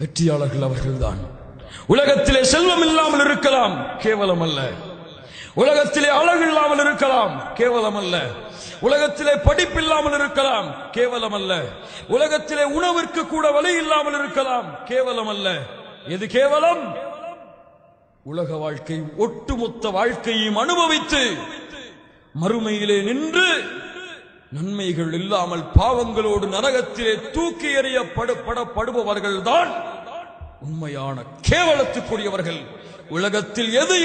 வெற்றியாளர்கள் அவர்கள்தான். உலகத்திலே செல்வம் இல்லாமல் இருக்கலாம், கேவலம் அல்ல. உலகத்திலே அழகு இல்லாமல் இருக்கலாம், கேவலம் அல்ல. உலகத்திலே படிப்பில்லாமல் இருக்கலாம், கேவலம் அல்ல. உலகத்திலே உணவிற்கு கூட வழி இல்லாமல் இருக்கலாம், கேவலம் அல்ல. எது கேவலம்? உலக வாழ்க்கை, ஒட்டுமொத்த வாழ்க்கையும் அனுபவித்து மறுமையிலே நின்று நன்மைகள் இல்லாமல் பாவங்களோடு நரகத்திலே தூக்கி எறியப்படுபவர்கள் தான் உண்மையான கேவலத்துக்குரியவர்கள். உலகத்தில் எது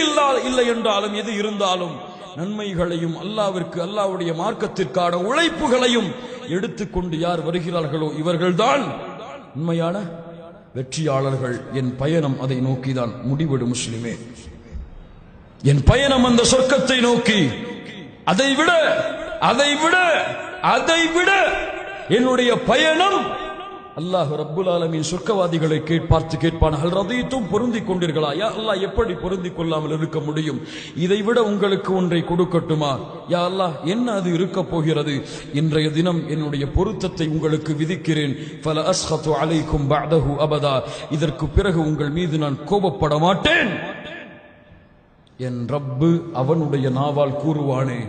இல்லை என்றாலும், எது இருந்தாலும் நன்மைகளையும் அல்லாவிற்கு, அல்லாவுடைய மார்க்கத்திற்கான உழைப்புகளையும் எடுத்துக்கொண்டு யார் வருகிறார்களோ இவர்கள்தான் உண்மையான வெற்றியாளர்கள். என் பயணம் அதை நோக்கிதான். முடிவிடு முஸ்லிமே, என் பயணம் அந்த சொர்க்கத்தை நோக்கி. அதைவிட என்னுடைய பயணம் அல்லாஹ் ரப்புல் ஆலமீன் சொர்க்கவாதிகளை பார்த்து கேட்பான், ஹல் ரதீதும், பொருந்திக் கொண்டீர்களா? யா அல்லாஹ், எப்படி பொருந்திக் கொள்ளாமல் இருக்க முடியும்? இதைவிட உங்களுக்கு ஒன்றை கொடுக்கட்டுமா? யா அல்லாஹ், என்ன அது இருக்க போகிறது? இன்றைய தினம் என்னுடைய பொருத்தத்தை உங்களுக்கு விதிக்கிறேன். ஃபல அஸ்கது அலைக்கும் பஅதஹு அபதா, இதற்கு பிறகு உங்கள் மீது நான் கோபப்பட மாட்டேன். என் ரப்பு அவனுடைய நாவால் கூறுவானே,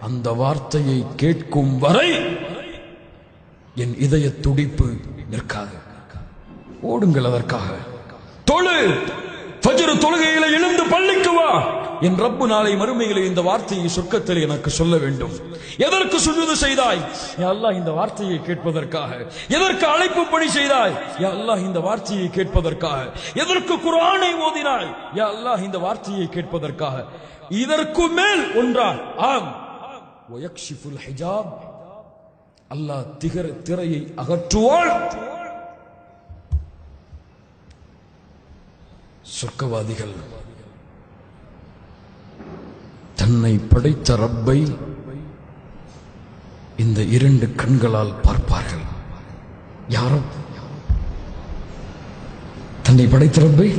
அந்த வார்த்தையை கேட்கும் வரை என் இதய துடிப்பு நிற்காது. ஓடுங்கள் அதற்காக. தொழு, ஃபஜ்ர் தொழுகையில எழுந்து பள்ளிக்கு வா. என் ரப்பு நாளை மறுமையிலே இந்த வார்த்தையை சொர்க்கத்தில் எனக்கு சொல்ல வேண்டும். எதற்கு சுஜூது செய்தாய்? யா அல்லாஹ், இந்த வார்த்தையை கேட்பதற்காக. எதற்கு அழைப்பு பணி செய்தாய்? யா அல்லாஹ், இந்த வார்த்தையை கேட்பதற்காக. எதற்கு குர்ஆனை ஓதினாய்? யா அல்லாஹ், இந்த வார்த்தையை கேட்பதற்காக. இதற்கு மேல் ஒன்றா? ஆம். வயக்ஷிஃபுல் ஹிஜாப், அல்லாஹ் திரையை அகற்றுவான். சொர்க்கவாதிகள் தன்னை படைத்த ரப்பை இந்த இரண்டு கண்களால் பார்ப்பார்கள். யாரோ தன்னை படைத்த ரப்பை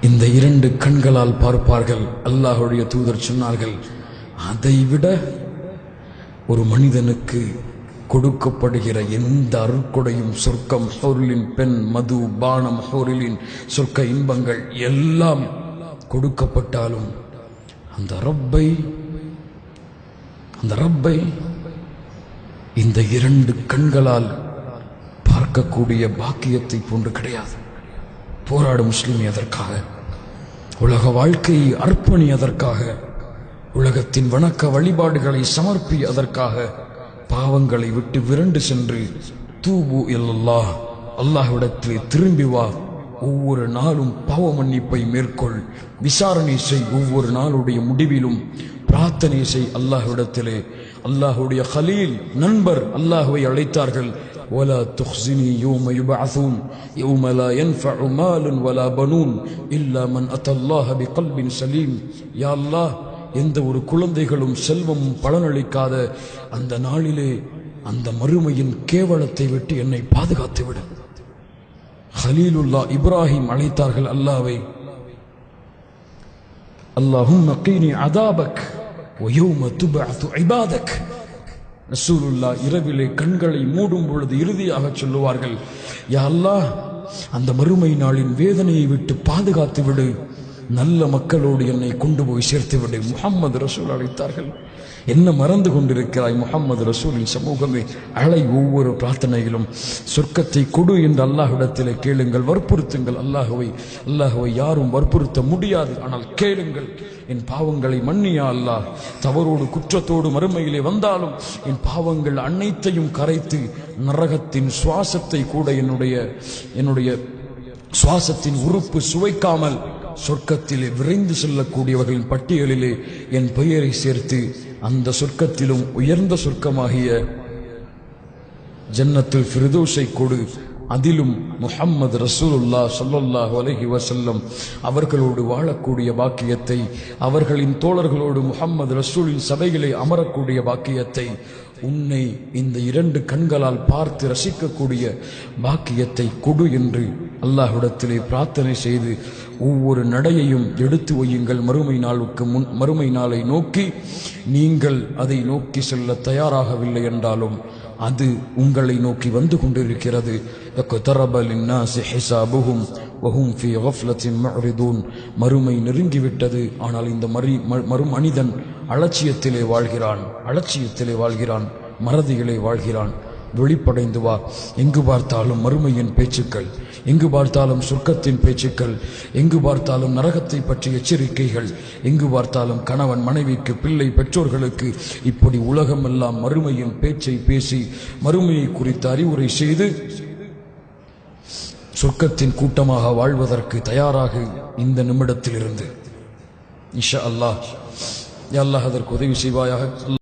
இந்த இரண்டு கண்களால் பார்ப்பார்கள். அல்லாஹ்வுடைய தூதர் சொன்னார்கள், அதைவிட ஒரு மனிதனுக்கு கொடுக்கப்படுகிற எந்த அருட்கொடையும் சொர்க்கம், ஹூரிலின் பெண், மது, பானம், ஹூரிலின் சொர்க்க இன்பங்கள் எல்லாம் கொடுக்கப்பட்டாலும் அந்த ரப்பை இந்த இரண்டு கண்களால் பார்க்கக்கூடிய பாக்கியத்தை போன்று கிடையாது. போராடு முஸ்லிம், அதற்காக. உலக வாழ்க்கையை அர்ப்பணி, அதற்காக. உலகத்தின் வணக்க வழிபாடுகளை சமர்ப்பி, அதற்காக. பாவங்களை விட்டு விரண்டு சென்று தூபு இலல்லாஹ், அல்லாஹ்விடத்தில் திரும்பி வா. ஒவ்வொரு நாளும் பாவ மன்னிப்பை மேற்கொள். விசாரணை செய். ஒவ்வொரு நாளுடைய முடிவிலும் பிரார்த்தனை செய் அல்லாஹ்விடத்திலே. அல்லாஹ்வுடைய கலீல், நண்பர் அல்லாஹ்வை அழைத்தார்கள். ولا تخزني يوم يبعثون يوم لا ينفع مال ولا بنون إلا من أتى الله بقلب سليم. يا الله, எந்த ஒரு குழந்தைகளும் செல்வமும் பலனளிக்காத அந்த நாளிலே அந்த மறுமையின் கேவலத்தை விட்டு என்னை பாதுகாத்து விடு. கலீலுல்லாஹ் இப்ராஹிம் அழைத்தார்கள் அல்லாஹ்வை. அல்லாஹும்ம கீனி அதாபக் வ யௌம துபஅது இபாதக். ரசூலுல்லாஹ் இரவிலே கண்களை மூடும் பொழுது இறுதியாக சொல்லுவார்கள், யா அல்லாஹ், அந்த மறுமை நாளின் வேதனையை விட்டு பாதுகாத்து விடு. நல்ல மக்களோடு என்னை கொண்டு போய் சேர்த்து விடு. முஹம்மது ரசூல் அழைத்தார்கள். என்ன மறந்து கொண்டிருக்கிறாய் முஹம்மது ரசூலின் சமூகமே? அழை. ஒவ்வொரு பிரார்த்தனையிலும் சொர்க்கத்தை கொடு என்று அல்லாஹ்விடத்திலே கேளுங்கள், வற்புறுத்துங்கள். அல்லாஹ்வை யாரும் வற்புறுத்த முடியாது, ஆனால் கேளுங்கள். என் பாவங்களை மன்னியா அல்லாஹ். தவறோடு குற்றத்தோடு மறுமையிலே வந்தாலும் என் பாவங்கள் அனைத்தையும் கரைத்து நரகத்தின் சுவாசத்தை கூட என்னுடைய சுவாசத்தின் உறுப்பு சுவைக்காமல் சொர்க்கத்திலே விரைந்து செல்லக்கூடியவர்களின் பட்டியலிலே என் பெயரை சேர்த்து அந்த சொர்க்கத்திலும் உயர்ந்த சொர்க்கமாகிய ஜன்னத்துல் ஃபிர்தௌஸை கொடு. அதிலும் முஹம்மது ரசூலுல்லாஹ் ஸல்லல்லாஹு அலைஹி வஸல்லம் அவர்களோடு வாழக்கூடிய பாக்கியத்தை, அவர்களின் தோழர்களோடு முஹம்மது ரசூலின் சபைகளை அமரக்கூடிய பாக்கியத்தை, உன்னை இந்த இரண்டு கண்களால் பார்த்து ரசிக்கக்கூடிய பாக்கியத்தை கொடு என்று அல்லாஹ்விடத்திலே பிரார்த்தனை செய்து ஒவ்வொரு நடையையும் எடுத்து வையுங்கள். மறுமை நாளை நோக்கி. நீங்கள் அதை நோக்கி செல்ல தயாராகவில்லை என்றாலும் அது உங்களை நோக்கி வந்து கொண்டிருக்கிறது. اقترب للناس حسابهم وهم في غفلة معرضون. மறுமை நெருங்கிவிட்டது. ஆனால் இந்த மனிதன் அலட்சியத்திலே வாழ்கிறான், மறதிகளை வாழ்கிறான். வெளிப்படைந்து வா. எங்கு பார்த்தாலும் மறுமையின் பேச்சுக்கள், எங்கு பார்த்தாலும் சொர்க்கத்தின் பேச்சுக்கள், எங்கு பார்த்தாலும் நரகத்தை பற்றிய எச்சரிக்கைகள், எங்கு பார்த்தாலும் கணவன் மனைவிக்கு, பிள்ளை பெற்றோர்களுக்கு, இப்படி உலகமெல்லாம் மறுமையின் பேச்சை பேசி மறுமையை குறித்து அறிவுரை செய்து சொர்க்கத்தின் கூட்டமாக வாழ்வதற்கு தயாராக இந்த நிமிடத்தில் இருந்து இன்ஷா அல்லாஹ். யா அல்லாஹ் அதற்கு உதவி செய்வாயாக.